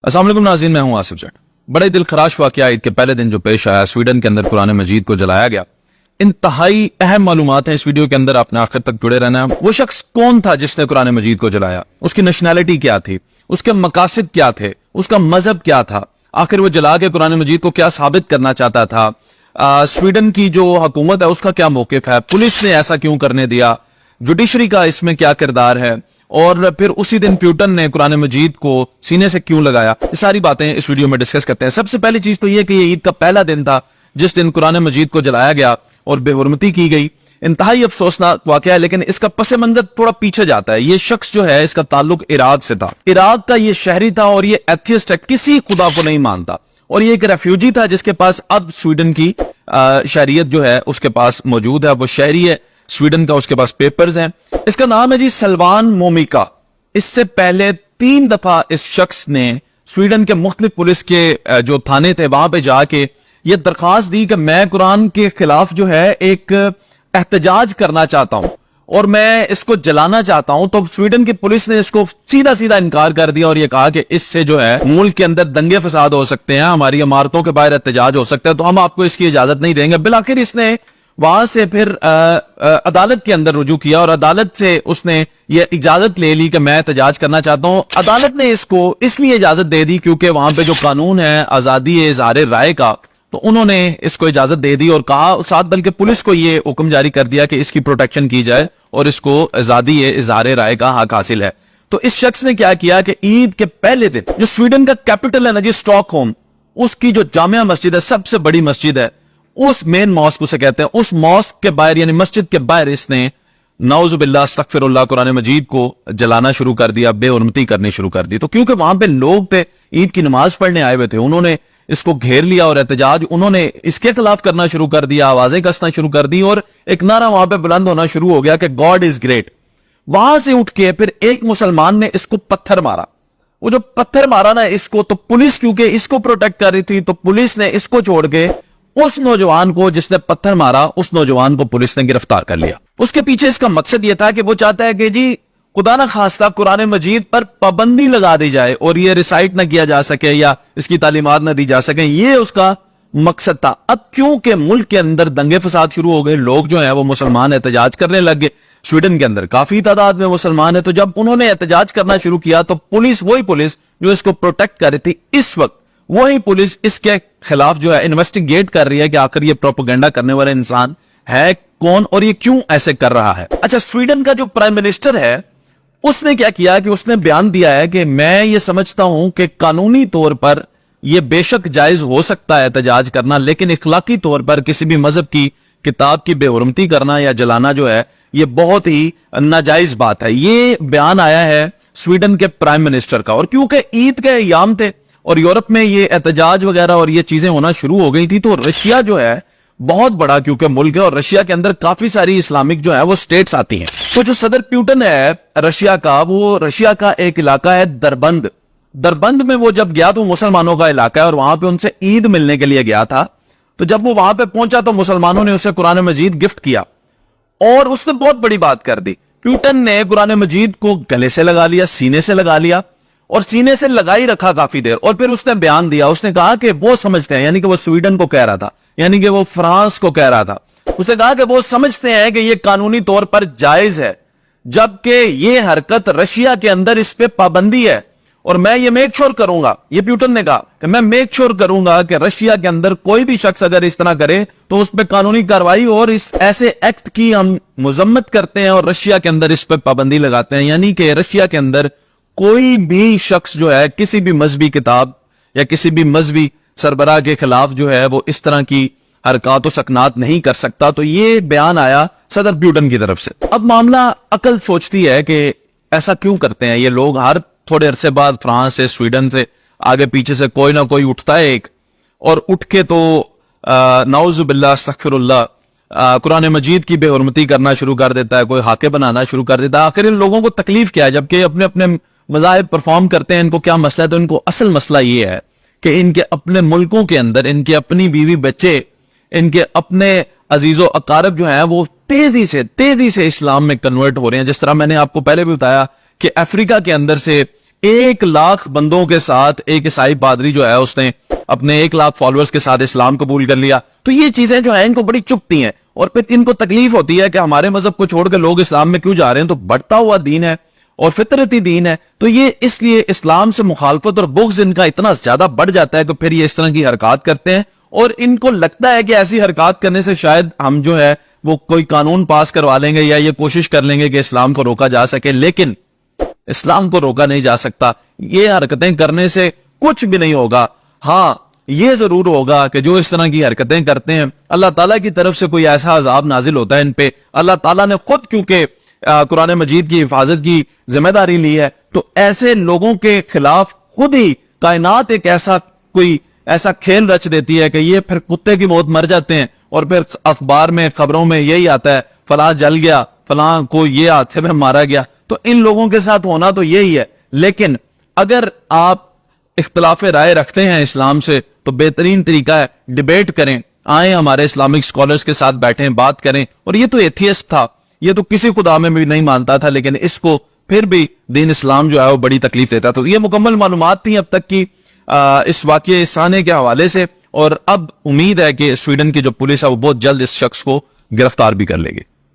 अस्सलाम वालेकुम नाज़रीन, मैं हूं आसिफ जट। बड़ा ही दिलखराश वाकया ईद के पहले दिन जो पेश आया, स्वीडन के अंदर कुरान मजीद को जलाया गया। इंतहाई अहम मालूमात हैं इस वीडियो के अंदर, आपने आखिर तक जुड़े रहना है। वो शख्स कौन था जिसने कुरान मजीद को जलाया, उसकी नेशनैलिटी क्या थी, उसके मकासद क्या थे, उसका मजहब क्या था, आखिर वो जला के कुरान मजीद को क्या साबित करना चाहता था, स्वीडन की जो हुकूमत है उसका क्या मौकिफ है, पुलिस ने ऐसा क्यों करने दिया, जुडिशरी का इसमें क्या किरदार है, और फिर उसी दिन प्यूटन ने कुरान मजीद को सीने से क्यों लगाया। ये सारी बातें इस वीडियो में डिस्कस करते हैं। सबसे पहली चीज तो ये कि ये ईद का पहला दिन था जिस दिन कुरान मजीद को जलाया गया और बेहुरमती की गई। इंतहाई अफसोसनाक वाकया है, लेकिन इसका पस मंजर थोड़ा पीछे जाता है। ये शख्स जो है इसका ताल्लुक इराक से था। इराक का ये शहरी था और ये एथियस्ट है, किसी खुदा को नहीं मानता, और ये एक रेफ्यूजी था जिसके पास अब स्वीडन की शहरियत जो है उसके पास मौजूद है। वो शहरी है स्वीडन का, उसके पास पेपर्स हैं। इसका नाम है जी सलवान मोमिका। इससे पहले 3 दफा इस शख्स ने स्वीडन के मुख्तलिफ पुलिस के जो थाने थे वहां पे जाके ये दरखास्त दी कि मैं कुरान के खिलाफ जो है एक एहतजाज करना चाहता हूं और मैं इसको जलाना चाहता हूं। तो स्वीडन की पुलिस ने इसको सीधा सीधा इनकार कर दिया और ये कहा कि इससे जो है मुल्क के अंदर दंगे फसाद हो सकते हैं, हमारी इमारतों के बाहर एहतजाज हो सकता है, तो हम आपको इसकी इजाजत नहीं देंगे। बिलाखिर इसने वहां से फिर अदालत के अंदर रुजू किया और अदालत से उसने ये इजाजत ले ली कि मैं एहतजाज करना चाहता हूं। अदालत ने इसको इसलिए इजाजत दे दी क्योंकि वहां पे जो कानून है आजादी इजहार राय का, तो उन्होंने इसको इजाजत दे दी और कहा, साथ बल्कि पुलिस को ये हुक्म जारी कर दिया कि इसकी प्रोटेक्शन की जाए और इसको आजादी इजहार राय का हक हासिल है। तो इस शख्स ने क्या किया कि ईद के पहले दिन जो स्वीडन का कैपिटल है ना जी स्टॉकहोम, उसकी जो जामिया मस्जिद है, सबसे बड़ी मस्जिद है, उस मेन मॉस्क उसे कहते हैं, उस मॉस्क के बाहर यानी मस्जिद के बाहर इसने नाउजुबिल्लाह अस्तगफिरुल्लाह कुरान मजीद को जलाना शुरू कर दिया, बेहुरमती करनी शुरू कर दी। तो क्योंकि वहां पे लोग थे ईद की नमाज पढ़ने आए हुए थे, उन्होंने इसको घेर लिया और एहतजाज उन्होंने इसके खिलाफ करना शुरू कर दिया, आवाजें कसना शुरू कर दी और एक नारा वहां पे बुलंद होना शुरू हो गया कि गॉड इज ग्रेट। वहां से उठ के फिर एक मुसलमान ने इसको पत्थर मारा। वो जो पत्थर मारा ना इसको, तो पुलिस क्योंकि इसको प्रोटेक्ट कर रही थी तो पुलिस ने इसको छोड़ के उस नौजवान को जिसने पत्थर मारा, उस नौजवान को पुलिस ने गिरफ्तार कर लिया। उसके पीछे इसका मकसद यह था कि वो चाहता है कि जी खुदा ना खास्ता कुरान मजीद पर पाबंदी लगा दी जाए और ये रिसाइट ना किया जा सके या इसकी तालीमात ना दी जा सके, ये उसका मकसद था। अब क्योंकि मुल्क के अंदर दंगे फसाद शुरू हो गए, लोग जो है वो मुसलमान एहतजाज करने लग गए, स्वीडन के अंदर काफी तादाद में मुसलमान है, तो जब उन्होंने एहतजाज करना शुरू किया तो पुलिस, वही पुलिस जो इसको प्रोटेक्ट कर रही थी इस वक्त, वही पुलिस इसके खिलाफ जो है इन्वेस्टिगेट कर रही है कि आखिर ये प्रोपेगेंडा करने वाला इंसान है कौन और ये क्यों ऐसे कर रहा है। अच्छा, स्वीडन का जो प्राइम मिनिस्टर है उसने क्या किया कि उसने बयान दिया है कि मैं ये समझता हूं कि कानूनी तौर पर यह बेशक जायज हो सकता है एहतजाज करना, लेकिन इखलाकी तौर पर किसी भी मजहब की किताब की बेहुरमती करना या जलाना जो है यह बहुत ही नाजायज बात है। ये बयान आया है स्वीडन के प्राइम मिनिस्टर का। और क्योंकि ईद के अयाम थे और यूरोप में ये एहतजाज वगैरह और ये चीजें होना शुरू हो गई थी, तो रशिया जो है बहुत बड़ा क्योंकि मुल्क है और रशिया के अंदर काफी सारी इस्लामिक जो है वो स्टेट्स आती हैं। तो जो सदर प्यूटन है रशिया का, वो रशिया का एक इलाका है दरबंद। दरबंद में वो जब गया तो मुसलमानों का इलाका है और वहां पे उनसे ईद मिलने के लिए गया था। तो जब वो वहां पे पहुंचा तो मुसलमानों ने उसे कुरान मजीद गिफ्ट किया और उसने बहुत बड़ी बात कर दी। प्यूटन ने कुरान मजीद को गले से लगा लिया, सीने से लगा लिया और सीने से लगा ही रखा काफी देर, और फिर उसने बयान दिया। उसने कहा कि वो समझते हैं, यानी कि वो स्वीडन को कह रहा था, यानी कि वो फ्रांस को कह रहा था, उसने कहा कि वो समझते हैं कि ये कानूनी तौर पर जायज है, जबकि ये हरकत रशिया के अंदर इस पे पाबंदी है और मैं ये मेक श्योर करूंगा, ये प्यूटन ने कहा कि मैं मेक श्योर करूंगा कि रशिया के अंदर कोई भी शख्स अगर इस तरह करे तो उस पर कानूनी कार्रवाई और इस ऐसे एक्ट की हम मुजम्मत करते हैं और रशिया के अंदर इस पर पाबंदी लगाते हैं। यानी कि रशिया के अंदर कोई भी शख्स जो है किसी भी मजहबी किताब या किसी भी मजहबी सरबराह के खिलाफ जो है वो इस तरह की हरकत सकनात नहीं कर सकता। तो ये बयान आया सदर प्यूटन की तरफ से। अब मामला अकल सोचती है कि ऐसा क्यों करते हैं ये लोग, हर थोड़े अरसे बाद फ्रांस से, स्वीडन से, आगे पीछे से कोई ना कोई उठता है एक, और उठ के तो नाउजुबिल्लाह अस्तगफिरुल्लाह कुरान मजीद की बेहुरमती करना शुरू कर देता है, कोई हाके बनाना शुरू कर देता है। आखिर इन लोगों को तकलीफ क्या है, जबकि अपने अपने मज़ाहिब परफॉर्म करते हैं, इनको क्या मसला है? तो इनको असल मसला ये है कि इनके अपने मुल्कों के अंदर इनके अपनी बीवी बच्चे, इनके अपने अजीजो अकारब जो है वो तेजी से इस्लाम में कन्वर्ट हो रहे हैं। जिस तरह मैंने आपको पहले भी बताया कि अफ्रीका के अंदर से 1,00,000 بندوں کے ساتھ ایک عیسائی پادری جو ہے اس نے اپنے 1,00,000 فالوورز کے ساتھ اسلام قبول کر لیا. تو یہ چیزیں جو ہیں ان کو بڑی چبھتی ہیں اور پھر ان کو تکلیف ہوتی ہے کہ ہمارے مذہب کو چھوڑ کے لوگ اسلام میں کیوں جا رہے ہیں. تو بڑھتا ہوا دین ہے اور فطرتی دین ہے, تو یہ اس لیے اسلام سے مخالفت اور بغض ان کا اتنا زیادہ بڑھ جاتا ہے کہ پھر یہ اس طرح کی حرکات کرتے ہیں, اور ان کو لگتا ہے کہ ایسی حرکات کرنے سے شاید ہم جو ہے وہ کوئی قانون پاس کروا لیں گے یا یہ کوشش کر لیں گے کہ اسلام کو روکا جا سکے. لیکن اسلام کو روکا نہیں جا سکتا, یہ حرکتیں کرنے سے کچھ بھی نہیں ہوگا. ہاں یہ ضرور ہوگا کہ جو اس طرح کی حرکتیں کرتے ہیں اللہ تعالیٰ کی طرف سے کوئی ایسا عذاب نازل ہوتا ہے ان پہ. اللہ تعالیٰ نے خود کیونکہ قرآن مجید کی حفاظت کی ذمہ داری لی ہے, تو ایسے لوگوں کے خلاف خود ہی کائنات ایک ایسا کھیل رچ دیتی ہے کہ یہ پھر کتے کی موت مر جاتے ہیں, اور پھر اخبار میں خبروں میں یہی آتا ہے فلاں جل گیا, فلاں کو یہ حادثے میں مارا گیا. تو ان لوگوں کے ساتھ ہونا تو یہی ہے. لیکن اگر آپ اختلاف رائے رکھتے ہیں اسلام سے تو بہترین طریقہ ہے ڈیبیٹ کریں, آئیں ہمارے اسلامک سکولرز کے ساتھ بیٹھیں, بات کریں. اور یہ تو ایتھیسٹ تھا, یہ تو کسی خدا میں بھی نہیں مانتا تھا, لیکن اس کو پھر بھی دین اسلام جو ہے وہ بڑی تکلیف دیتا. تو یہ مکمل معلومات تھیں اب تک کی اس واقعے سانے کے حوالے سے, اور اب امید ہے کہ سویڈن کی جو پولیس ہے وہ بہت جلد اس شخص کو گرفتار بھی کر لے گی.